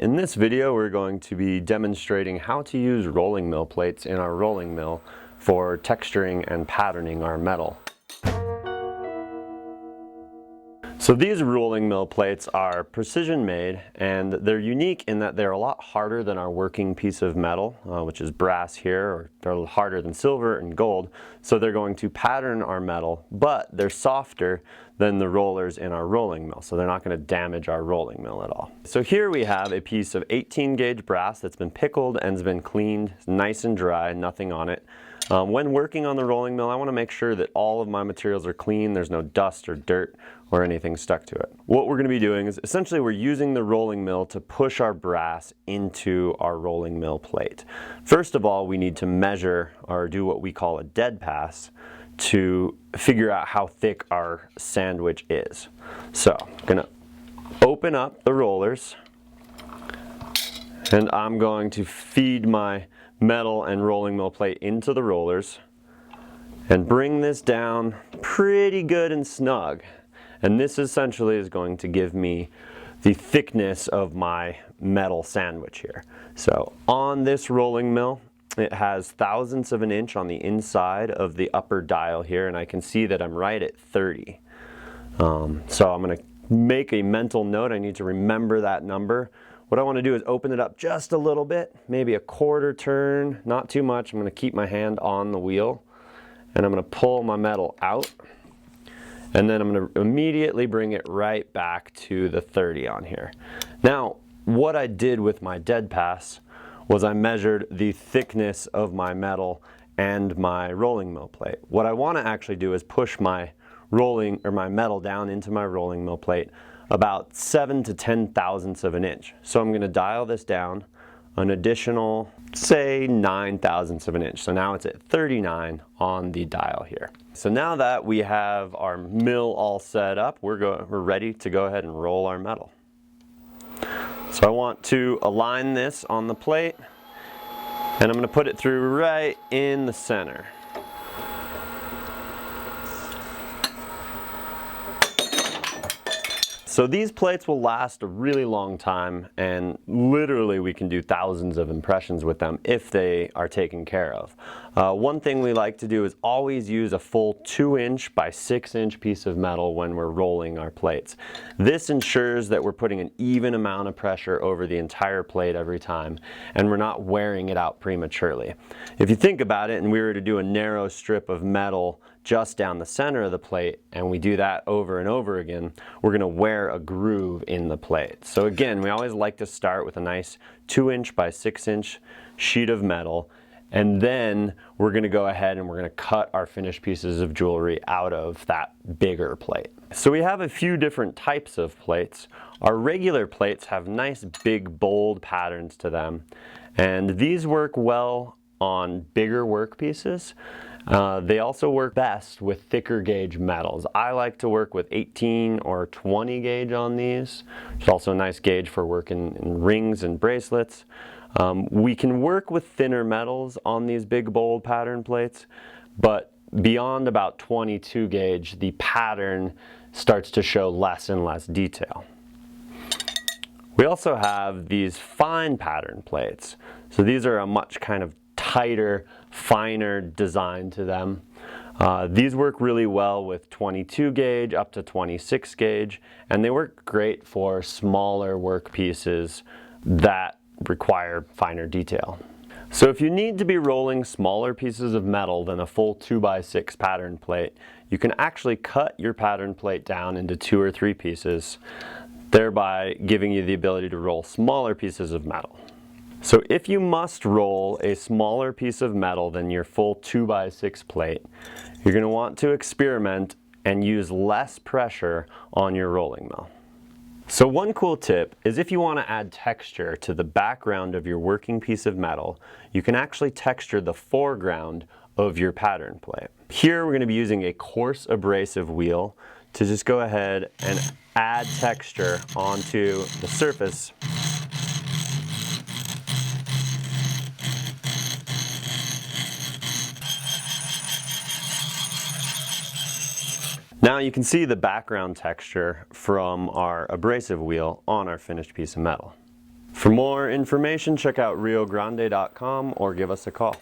In this video we're going to be demonstrating how to use rolling mill plates in our rolling mill for texturing and patterning our metal. So these rolling mill plates are precision made, and they're unique in that they're a lot harder than our working piece of metal, which is brass here, or they're harder than silver and gold. So they're going to pattern our metal, but they're softer than the rollers in our rolling mill, so they're not going to damage our rolling mill at all. So here we have a piece of 18 gauge brass that's been pickled and has been cleaned, nice and dry, nothing on it. When working on the rolling mill, I want to make sure that all of my materials are clean, there's no dust or dirt or anything stuck to it. What we're going to be doing is essentially we're using the rolling mill to push our brass into our rolling mill plate. First of all, we need to measure or do what we call a dead pass to figure out how thick our sandwich is. So I'm going to open up the rollers and I'm going to feed my metal and rolling mill plate into the rollers and bring this down pretty good and snug. And this essentially is going to give me the thickness of my metal sandwich here. So on this rolling mill, it has thousandths of an inch on the inside of the upper dial here, and I can see that I'm right at 30. So I'm going to make a mental note. I need to remember that number. What I want to do is open it up just a little bit, maybe a quarter turn, not too much. I'm going to keep my hand on the wheel, and I'm going to pull my metal out. And then I'm going to immediately bring it right back to the 30 on here. Now, what I did with my dead pass was I measured the thickness of my metal and my rolling mill plate. What I want to actually do is push my my metal down into my rolling mill plate about 7 to 10 thousandths of an inch. So I'm going to dial this down an additional, say, 9 thousandths of an inch. So now it's at 39 on the dial here. So now that we have our mill all set up, we're ready to go ahead and roll our metal. So I want to align this on the plate, and I'm going to put it through right in the center. So these plates will last a really long time, and literally we can do thousands of impressions with them if they are taken care of. One thing we like to do is always use a full 2-inch by 6-inch piece of metal when we're rolling our plates. This ensures that we're putting an even amount of pressure over the entire plate every time, and we're not wearing it out prematurely. If you think about it, and we were to do a narrow strip of metal just down the center of the plate, and we do that over and over again, we're going to wear a groove in the plate. So again, we always like to start with a nice 2-inch by 6-inch sheet of metal, and then we're going to go ahead and we're going to cut our finished pieces of jewelry out of that bigger plate. So we have a few different types of plates. Our regular plates have nice big bold patterns to them, and these work well on bigger work pieces. They also work best with thicker gauge metals. I like to work with 18 or 20 gauge on these. It's also a nice gauge for working in rings and bracelets. We can work with thinner metals on these big bold pattern plates, but beyond about 22 gauge, the pattern starts to show less and less detail. We also have these fine pattern plates. So these are a much kind of tighter, finer design to them. These work really well with 22 gauge up to 26 gauge, and they work great for smaller work pieces that require finer detail. So if you need to be rolling smaller pieces of metal than a full 2x6 pattern plate, you can actually cut your pattern plate down into 2 or 3 pieces, thereby giving you the ability to roll smaller pieces of metal. So if you must roll a smaller piece of metal than your full 2x6 plate, you're going to want to experiment and use less pressure on your rolling mill. So one cool tip is if you want to add texture to the background of your working piece of metal, you can actually texture the foreground of your pattern plate. Here we're going to be using a coarse abrasive wheel to just go ahead and add texture onto the surface. Now you can see the background texture from our abrasive wheel on our finished piece of metal. For more information, check out riogrande.com or give us a call.